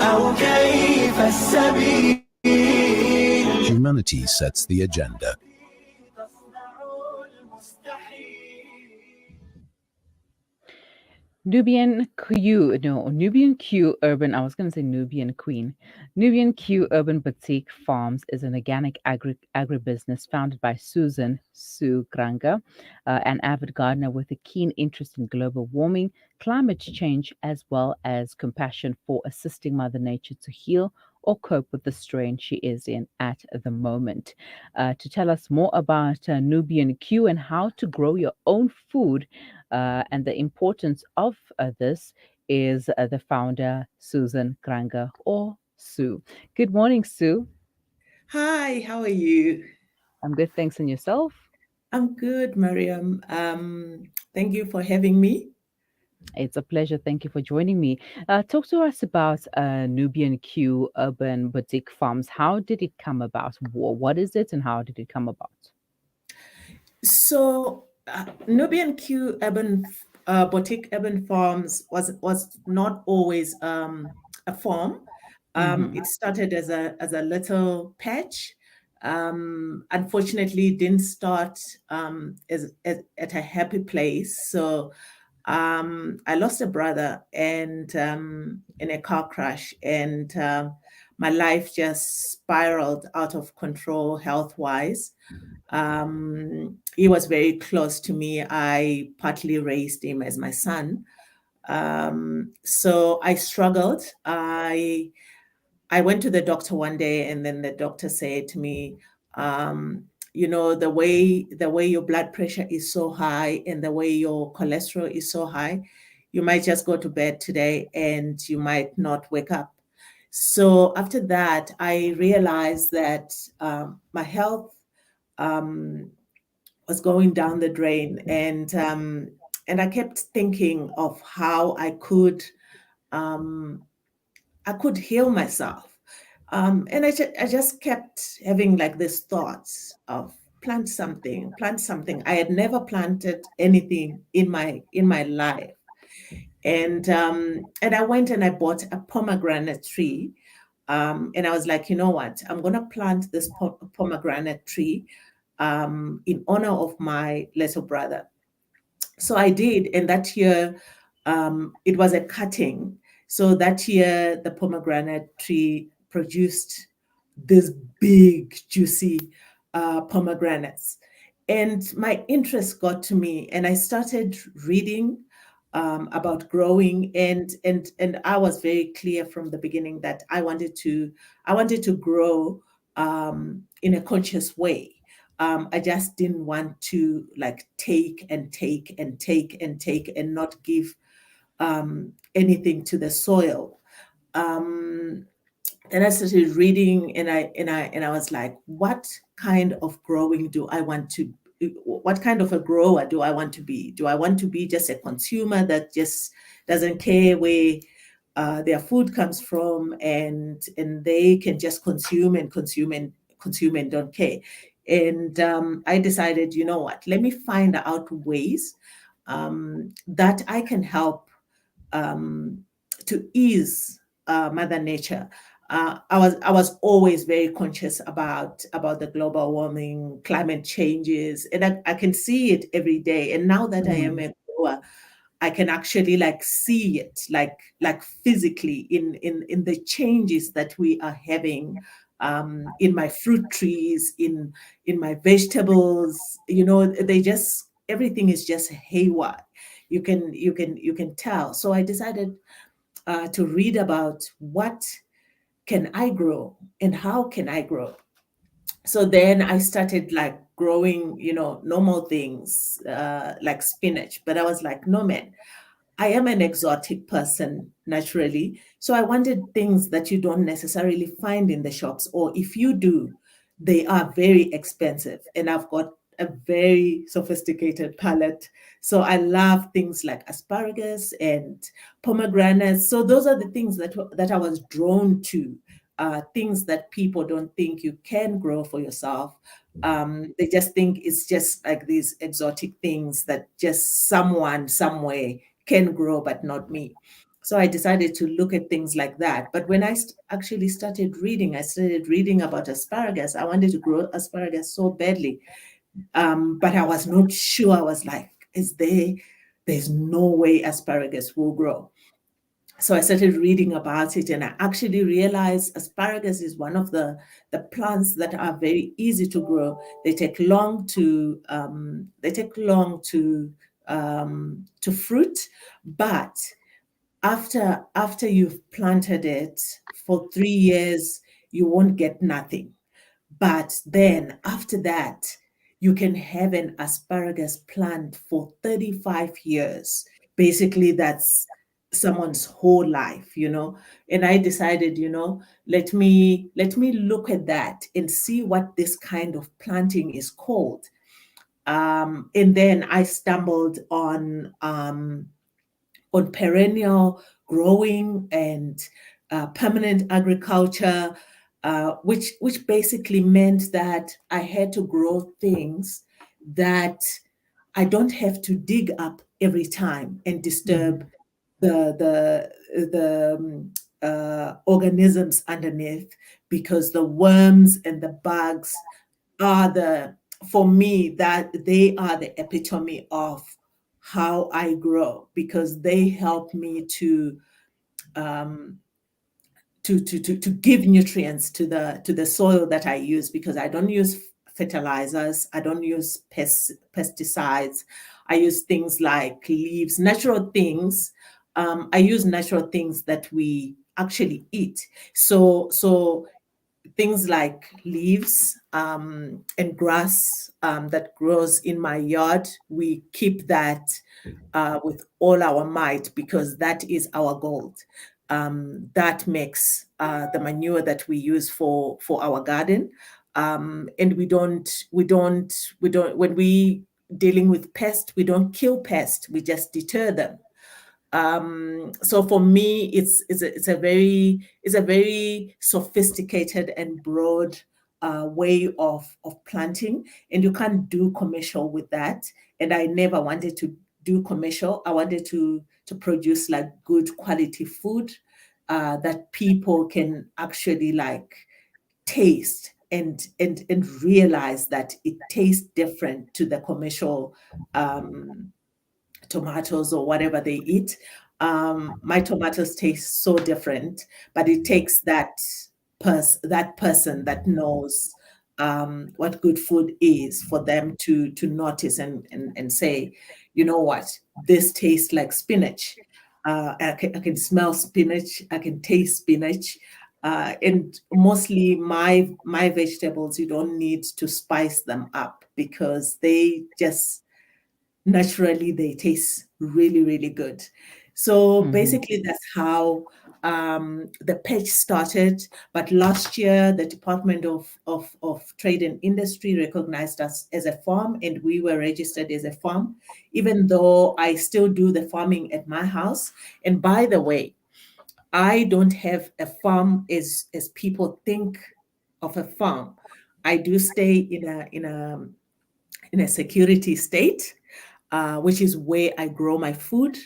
أو كيف السبيل. Humanity sets the agenda. NubianQ Urban, I was going to say Nubian Queen. NubianQ Urban Boutique Farms is an organic agribusiness founded by Sue Granger, an avid gardener with a keen interest in global warming, climate change, as well as compassion for assisting Mother Nature to heal or cope with the strain she is in at the moment. To tell us more about NubianQ and how to grow your own food, and the importance of this is the founder, Susan Granger, or Sue. Good morning, Sue. Hi, how are you? I'm good, thanks. And yourself? I'm good, Mariam. Thank you for having me. It's a pleasure. Thank you for joining me. Talk to us about NubianQ Urban Boutique Farms. How did it come about? What is it and how did it come about? So, NubianQ Urban Boutique Urban Farms was not always a farm. It started as a little patch. Unfortunately, it didn't start at a happy place. So I lost a brother and in a car crash, and my life just spiraled out of control health-wise. He was very close to me. I partly raised him as my son. So I struggled. I went to the doctor one day, and then the doctor said to me, the way your blood pressure is so high and the way your cholesterol is so high, you might just go to bed today and you might not wake up. So after that, I realized that my health was going down the drain, and I kept thinking of how I could heal myself. And I just kept having like this thoughts of plant something. I had never planted anything in my life. And I went and I bought a pomegranate tree. And I was like, you know what? I'm going to plant this pomegranate tree in honor of my little brother. So I did. And that year, it was a cutting. So that year, the pomegranate tree produced this big, juicy pomegranates. And my interest got to me, and I started reading about growing, and I was very clear from the beginning that I wanted to grow in a conscious way. I just didn't want to like take and not give anything to the soil. And I started reading, and I was like, what kind of growing do I want to? What kind of a grower do I want to be? Do I want to be just a consumer that just doesn't care where their food comes from, and they can just consume and don't care? And I decided, you know what? Let me find out ways that I can help to ease Mother Nature. I was always very conscious about the global warming, climate changes, and I can see it every day. And now that I am a grower, I can actually like see it like physically in the changes that we are having in my fruit trees, in my vegetables. Everything is just haywire. You can tell. So I decided to read about what can I grow and how can I grow. So then I started like growing, normal things like spinach. But I was like, no, man, I am an exotic person naturally. So I wanted things that you don't necessarily find in the shops, or if you do, they are very expensive. And I've got a very sophisticated palate. So I love things like asparagus and pomegranates. So those are the things that I was drawn to. Things that people don't think you can grow for yourself. They just think it's just like these exotic things that just someone somewhere can grow, but not me. So I decided to look at things like that. But when I actually started reading, I started reading about asparagus. I wanted to grow asparagus so badly, but I was not sure. I was like, there's no way asparagus will grow. So I started reading about it, and I actually realized asparagus is one of the plants that are very easy to grow. They take long to fruit, but after you've planted it for 3 years, you won't get nothing. But then after that, you can have an asparagus plant for 35 years. Basically, that's someone's whole life, you know. And I decided, let me look at that and see what this kind of planting is called. And then I stumbled on perennial growing and permanent agriculture, which basically meant that I had to grow things that I don't have to dig up every time and disturb the organisms underneath, because the worms and the bugs are for me, that they are the epitome of how I grow, because they help me um, to give nutrients to the soil that I use, because I don't use fertilizers, I don't use pesticides. I use things like leaves, natural things. I use natural things that we actually eat. So things like leaves and grass that grows in my yard, we keep that with all our might, because that is our gold. That makes the manure that we use for our garden. And we don't, when we dealing with pests, we don't kill pests, we just deter them. So for me, it's a very sophisticated and broad way of planting, and you can't do commercial with that. And I never wanted to do commercial. I wanted to produce like good quality food that people can actually like taste and realize that it tastes different to the commercial tomatoes or whatever they eat. My tomatoes taste so different, but it takes that person that knows what good food is for them to notice and say, you know what, this tastes like spinach. I can smell spinach. I can taste spinach. And mostly my vegetables, you don't need to spice them up, because they just naturally they taste really, really good. So basically that's how the page started. But last year the Department of Trade and Industry recognized us as a farm, and we were registered as a farm, even though I still do the farming at my house. And by the way, I don't have a farm as people think of a farm. I do stay in a security state, which is where I grow my food.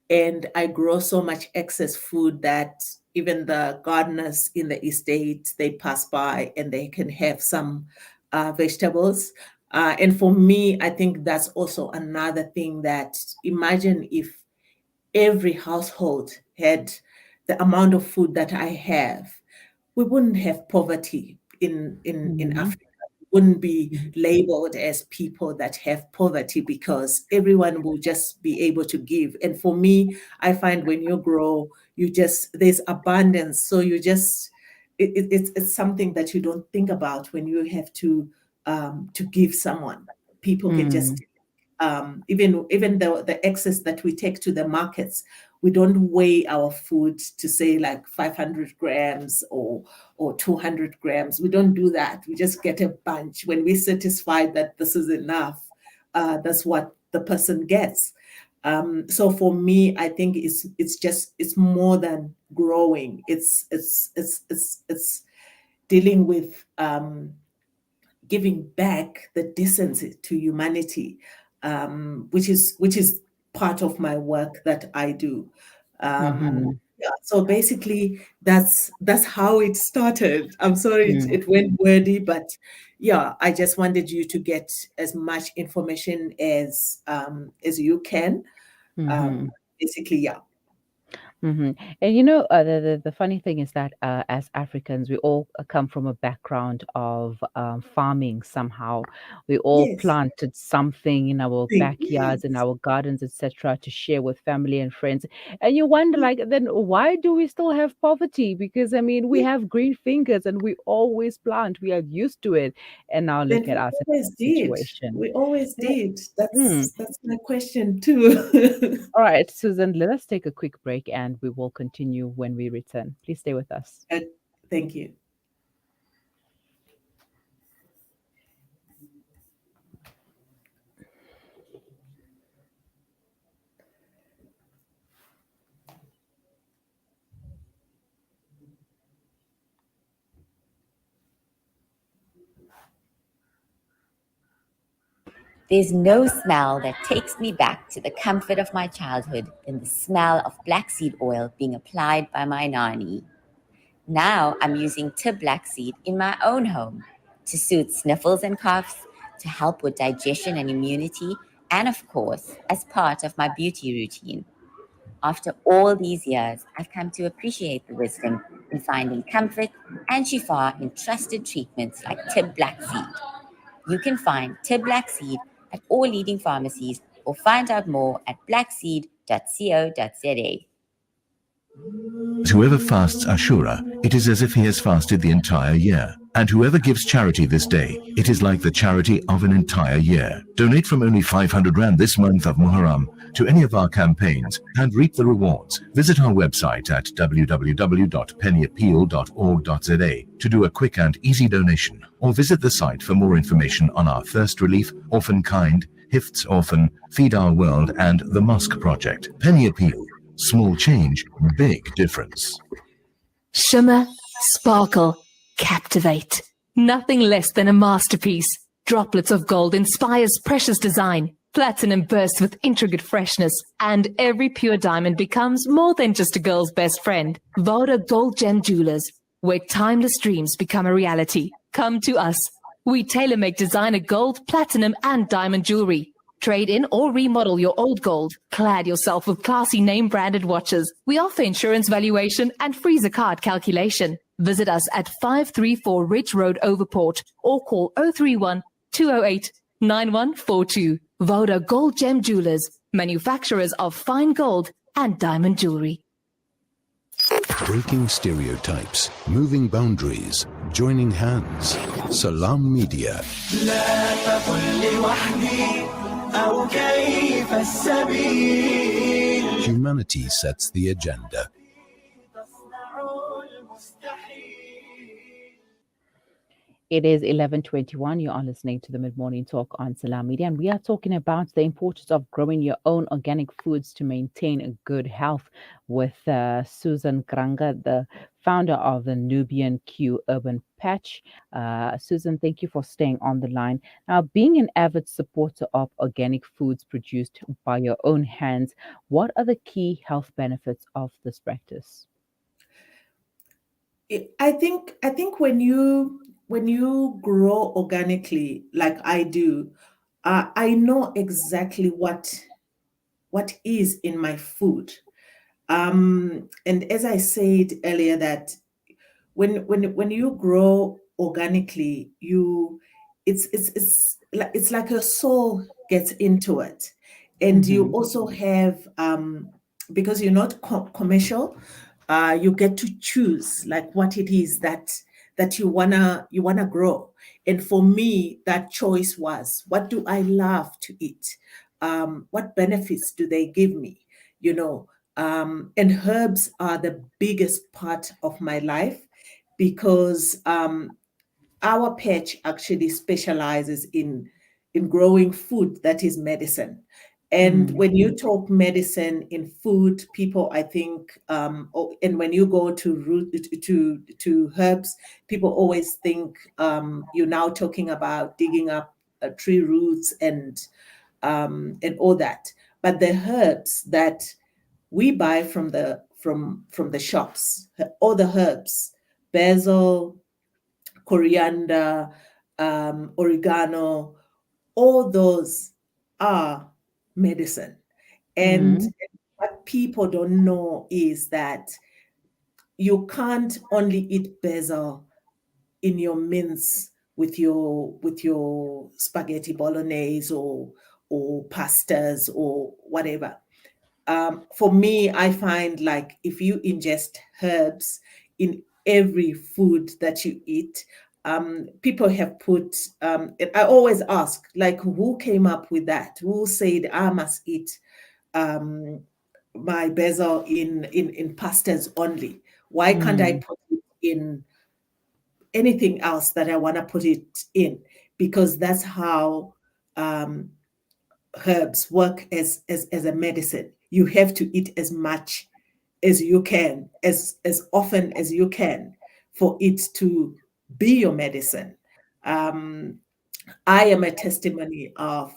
And I grow so much excess food that even the gardeners in the estate, they pass by and they can have some vegetables. And for me, I think that's also another thing, that imagine if every household had the amount of food that I have, we wouldn't have poverty in Africa. We wouldn't be labeled as people that have poverty, because everyone will just be able to give. And for me, I find when you grow, there's abundance. So it's something that you don't think about when you have to give someone. People can just even the excess that we take to the markets, we don't weigh our food to say like 500 grams or 200 grams. We don't do that. We just get a bunch. When we're satisfied that this is enough, that's what the person gets. So for me, I think it's more than growing. It's dealing with giving back the decency to humanity, which is part of my work that I do. Yeah, so basically that's how it started. I'm sorry it went wordy, but yeah, I just wanted you to get as much information as you can. Basically, yeah. And the funny thing is that as Africans, we all come from a background of farming somehow. We all Yes. planted something in our backyards, in Yes. our gardens, etc., to share with family and friends. And you wonder, like, then why do we still have poverty? Because I mean, we Yeah. have green fingers and we always plant. We are used to it, and now look And at we us in always this did. situation. We always Yeah. did. Hmm. That's my question too. All right, Susan, let us take a quick break and we will continue when we return. Please stay with us. Thank you. There's no smell that takes me back to the comfort of my childhood than the smell of black seed oil being applied by my nanny. Now I'm using tib black seed in my own home to soothe sniffles and coughs, to help with digestion and immunity, and of course, as part of my beauty routine. After all these years, I've come to appreciate the wisdom in finding comfort and shifa in trusted treatments like tib black seed. You can find Tib Black Seed at all leading pharmacies or find out more at blackseed.co.za. Whoever fasts Ashura, it is as if he has fasted the entire year. And whoever gives charity this day, it is like the charity of an entire year. Donate from only 500 Rand this month of Muharram to any of our campaigns and reap the rewards. Visit our website at www.pennyappeal.org.za to do a quick and easy donation, or visit the site for more information on our Thirst Relief, Orphan Kind, Hifts Orphan, Feed Our World, and the Mosque Project. Penny Appeal. Small change, big difference. Shimmer, sparkle, captivate. Nothing less than a masterpiece. Droplets of gold inspires precious design. Platinum bursts with intricate freshness. And every pure diamond becomes more than just a girl's best friend. Voda Gold Gem Jewelers, where timeless dreams become a reality. Come to us. We tailor-make designer gold, platinum, and diamond jewelry. Trade in or remodel your old gold. Clad yourself with classy name-branded watches. We offer insurance valuation and free zakat calculation. Visit us at 534 Ridge Road, Overport, or call 031 208 9142. Voda Gold Gem Jewelers, manufacturers of fine gold and diamond jewelry. Breaking stereotypes, moving boundaries, joining hands. Salam Media. لا تقل لوحدي أو كيف السبيل Humanity sets the agenda. تصنع المستحيل. It is 11:21. You are listening to the Mid-Morning Talk on Salam Media, and we are talking about the importance of growing your own organic foods to maintain a good health with Susan Granger, the founder of the NubianQ Urban Patch. Susan, thank you for staying on the line. Now, being an avid supporter of organic foods produced by your own hands, what are the key health benefits of this practice? I think when you grow organically like I do, I know exactly what is in my food. And as I said earlier, that when you grow organically, it's like your soul gets into it, and you also have because you're not commercial, you get to choose like what it is that you wanna grow. And for me, that choice was, what do I love to eat? What benefits do they give me? You know, and herbs are the biggest part of my life, because our patch actually specializes in growing food that is medicine. And when you talk medicine in food, people, I think, and when you go to herbs, people always think you're now talking about digging up tree roots and all that. But the herbs that we buy from the shops, all the herbs, basil, coriander, oregano, all those are medicine. And what people don't know is that you can't only eat basil in your mince with your spaghetti bolognese or pastas or whatever. For me, I find like if you ingest herbs in every food that you eat, people have put, I always ask, like, who came up with that? Who said I must eat my basil in pastas only? Why can't I put it in anything else that I want to put it in? Because that's how herbs work as a medicine. You have to eat as much as you can, as often as you can, for it to be your medicine. I am a testimony of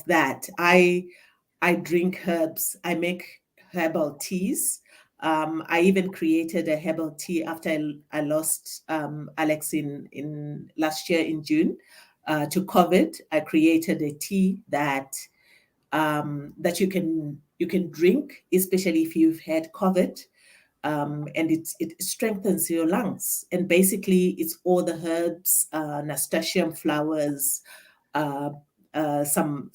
that. I drink herbs. I make herbal teas. I even created a herbal tea after I lost Alex in last year in June to COVID. I created a tea that that you can drink, especially if you've had COVID, and it strengthens your lungs. And basically, it's all the herbs, nasturtium flowers, some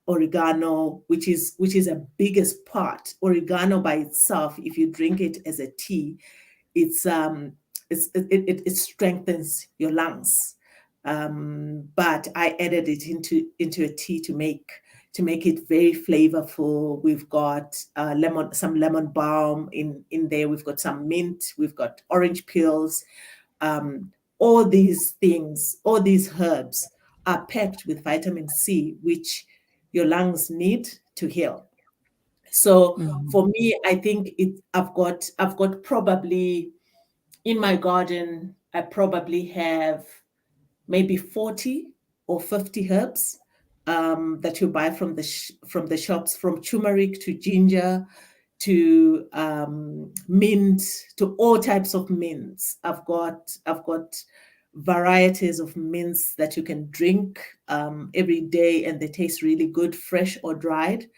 oregano, which is a biggest part. Oregano by itself, if you drink it as a tea, it strengthens your lungs. But I added it into a tea to make it very flavorful. We've got some lemon balm in there. We've got some mint. We've got orange peels. All these things, all these herbs are packed with vitamin C, which your lungs need to heal. So for me, I think I've got probably in my garden, I probably have maybe 40 or 50 herbs that you buy from the shops, from turmeric to ginger to mint to all types of mints. I've got varieties of mints that you can drink every day, and they taste really good, fresh or dried.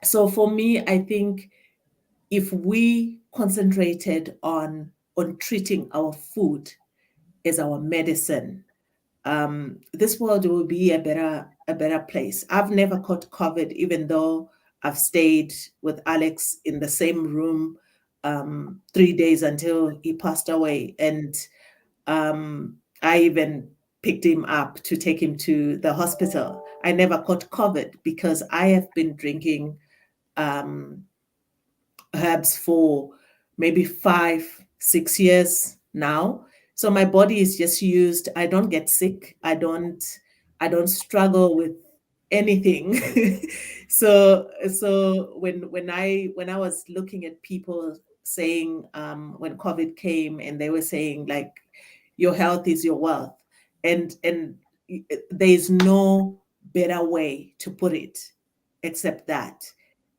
So for me, I think if we concentrated on treating our food as our medicine, this world will be a better place. I've never caught COVID, even though I've stayed with Alex in the same room 3 days until he passed away, and I even picked him up to take him to the hospital. I never caught COVID because I have been drinking herbs for maybe 5-6 years now. So my body is just used. I don't get sick. I don't struggle with anything. so when I was looking at people saying when COVID came, and they were saying like, your health is your wealth, and there's no better way to put it except that,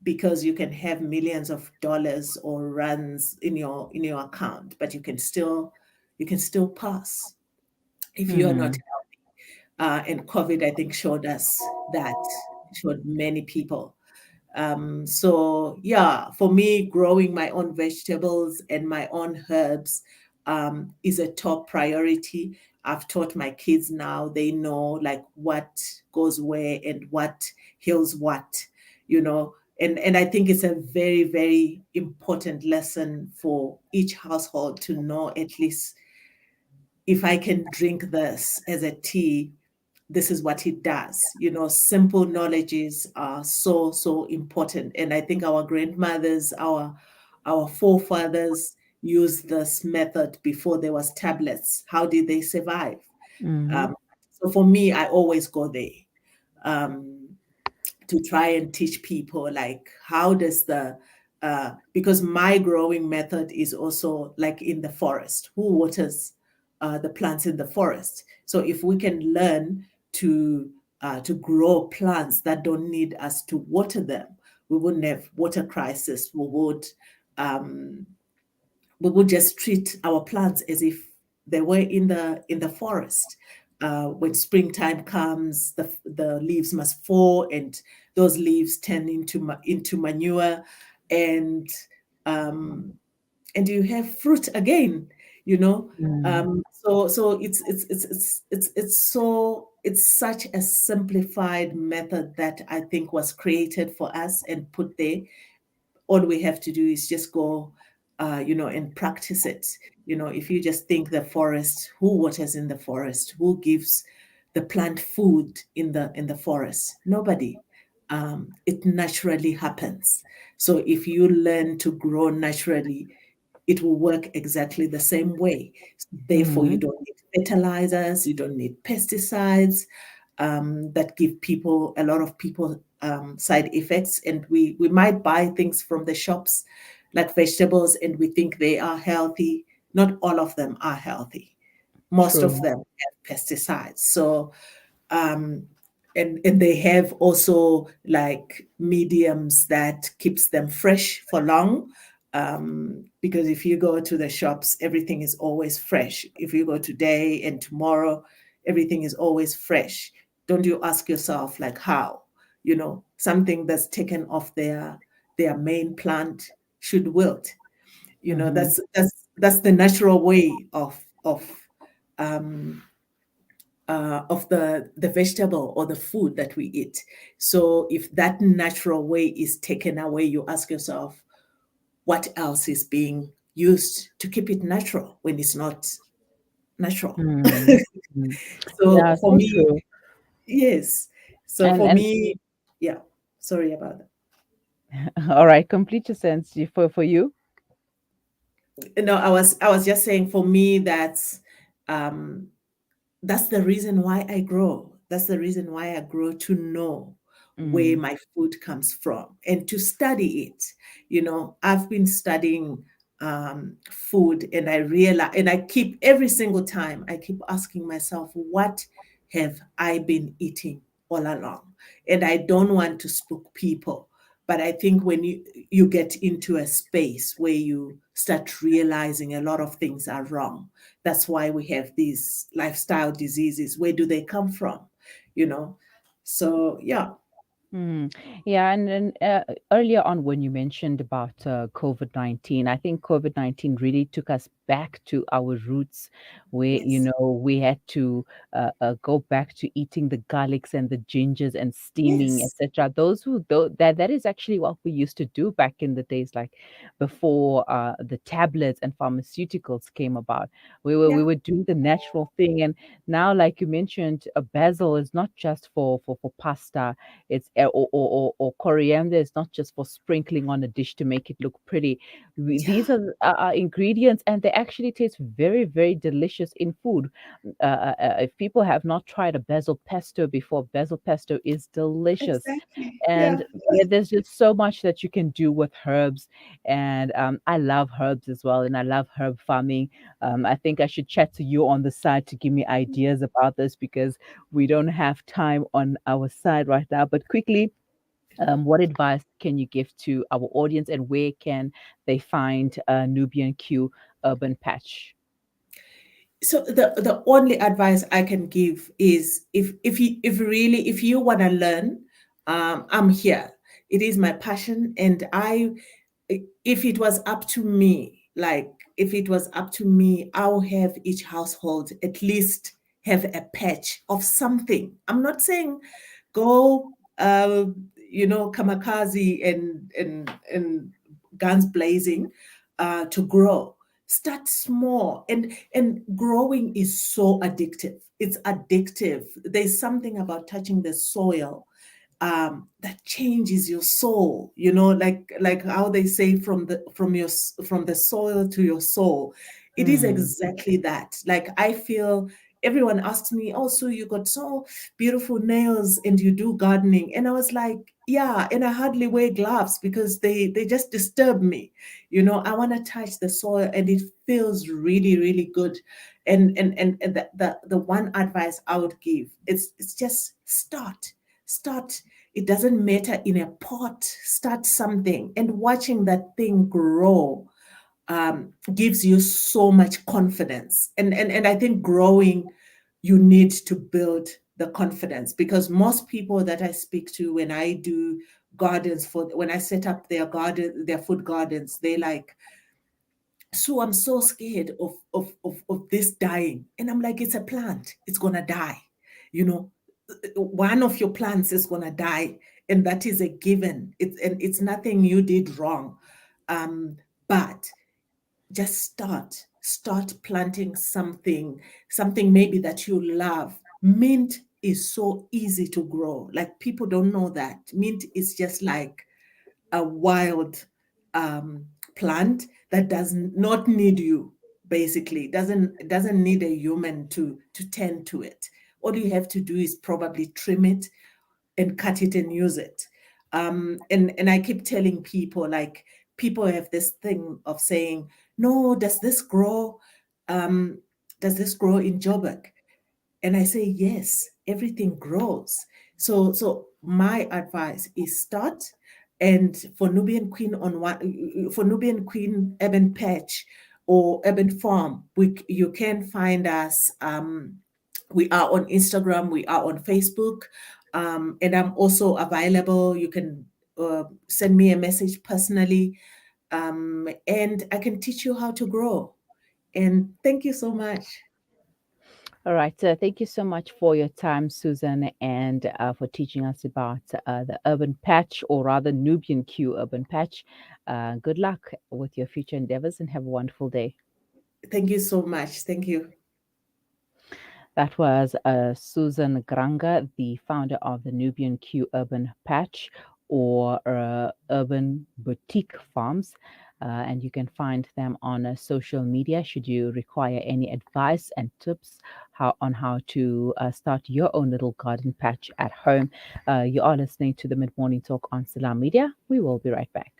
because you can have millions of dollars or runs in your account, but you can still pass if you are not healthy. And COVID, I think, showed us that, showed many people. So yeah, for me, growing my own vegetables and my own herbs is a top priority. I've taught my kids now, they know like what goes where and what heals what, you know. And I think it's a very, very important lesson for each household to know, at least, if I can drink this as a tea, this is what it does. You know, simple knowledges are so, so important. And I think our grandmothers, our forefathers used this method before there was tablets. How did they survive? So for me, I always go there. To try and teach people like, how does because my growing method is also like in the forest. Who waters the plants in the forest? So if we can learn to grow plants that don't need us to water them, we wouldn't have water crisis. We would just treat our plants as if they were in the forest. When springtime comes, the leaves must fall, and those leaves turn into manure, and you have fruit again. You know, so it's such a simplified method that I think was created for us and put there. All we have to do is just go, and practice it. If you just think the forest, who waters in the forest? Who gives the plant food in the forest? Nobody. It naturally happens. So if you learn to grow naturally, it will work exactly the same way. Therefore, you don't need fertilizers, you don't need pesticides that give a lot of people side effects. And we might buy things from the shops like vegetables and we think they are healthy. Not all of them are healthy. Most of True. them have pesticides. So and they have also like mediums that keeps them fresh for long. Because if you go to the shops, everything is always fresh. If you go today and tomorrow, everything is always fresh. Don't you ask yourself like how? Something that's taken off their main plant should wilt. That's the natural way um, of the vegetable or the food that we eat. So if that natural way is taken away, you ask yourself, what else is being used to keep it natural when it's not natural? Mm. Mm. So Yeah, for so me, true. yes. So for And me, yeah. Sorry about that. all right, complete your sense for you. No, I was just saying for me um that's the reason why I grow. That's the reason why I grow, to know where Mm. my food comes from and to study it. I've been studying food, and I realize, and I keep every single time I keep asking myself, what have I been eating all along? And I don't want to spook people, but I think when you get into a space where you start realizing a lot of things are wrong, that's why we have these lifestyle diseases. Where do they come from? You know? So, yeah. Mm. Yeah, and then earlier on when you mentioned about COVID-19, I think COVID-19 really took us back to our roots, where Yes. we had to go back to eating the garlics and the gingers and steaming, Yes. etc. That is actually what we used to do back in the days, like before the tablets and pharmaceuticals came about. We Yeah. were doing the natural thing, and now, like you mentioned, basil is not just for pasta. It's or coriander is not just for sprinkling on a dish to make it look pretty. Yeah. These are ingredients, and they actually taste very, very delicious in food. If people have not tried a basil pesto before, basil pesto is delicious. Exactly. Yeah. And there's just so much that you can do with herbs. And I love herbs as well, and I love herb farming. I think I should chat to you on the side to give me ideas about this, because we don't have time on our side right now. But quickly, what advice can you give to our audience, and where can they find Nubian Q Urban Patch? So the only advice I can give is, if you want to learn, I'm here. It is my passion, and if it was up to me, I'll have each household at least have a patch of something. I'm not saying go, kamikaze and guns blazing to grow. Start small, and growing is so addictive. It's addictive. There's something about touching the soil that changes your soul. Like how they say, from the soil to your soul. It is Mm, exactly that. Like, I feel, everyone asked me, oh, so you got so beautiful nails and you do gardening, and I was like, yeah, and I hardly wear gloves because they just disturb me. I want to touch the soil, and it feels really, really good. And the one advice I would give, it's just start. It doesn't matter in a pot, start something, and watching that thing grow gives you so much confidence. And I think growing, you need to build the confidence, because most people that I speak to when I do gardens when I set up their garden, their food gardens, they like, so I'm so scared of this dying. And I'm like, it's a plant, it's gonna die. You know, one of your plants is gonna die, and that is a given. It's nothing you did wrong. But just start planting something maybe that you love. Mint is so easy to grow. Like, people don't know that mint is just like a wild plant that does not need you, basically. Doesn't need a human to tend to it. All you have to do is probably trim it and cut it and use it. And I keep telling people, like, people have this thing of saying, no, does this grow in Joburg? And I say, yes, everything grows. So my advice is start. And for Nubian Queen for Nubian Queen Urban Patch or Urban Farm, you can find us. We are on Instagram, we are on Facebook, and I'm also available. You can send me a message personally, and I can teach you how to grow. And thank you so much. All right. Thank you so much for your time, Susan, and for teaching us about the Urban Patch, or rather Nubian Q Urban Patch. Good luck with your future endeavors and have a wonderful day. Thank you so much. Thank you. That was Susan Granger, the founder of the Nubian Q Urban Patch, or Urban Boutique Farms. And you can find them on social media should you require any advice and tips on how to start your own little garden patch at home. You are listening to the Mid Morning Talk on Salam Media. We will be right back.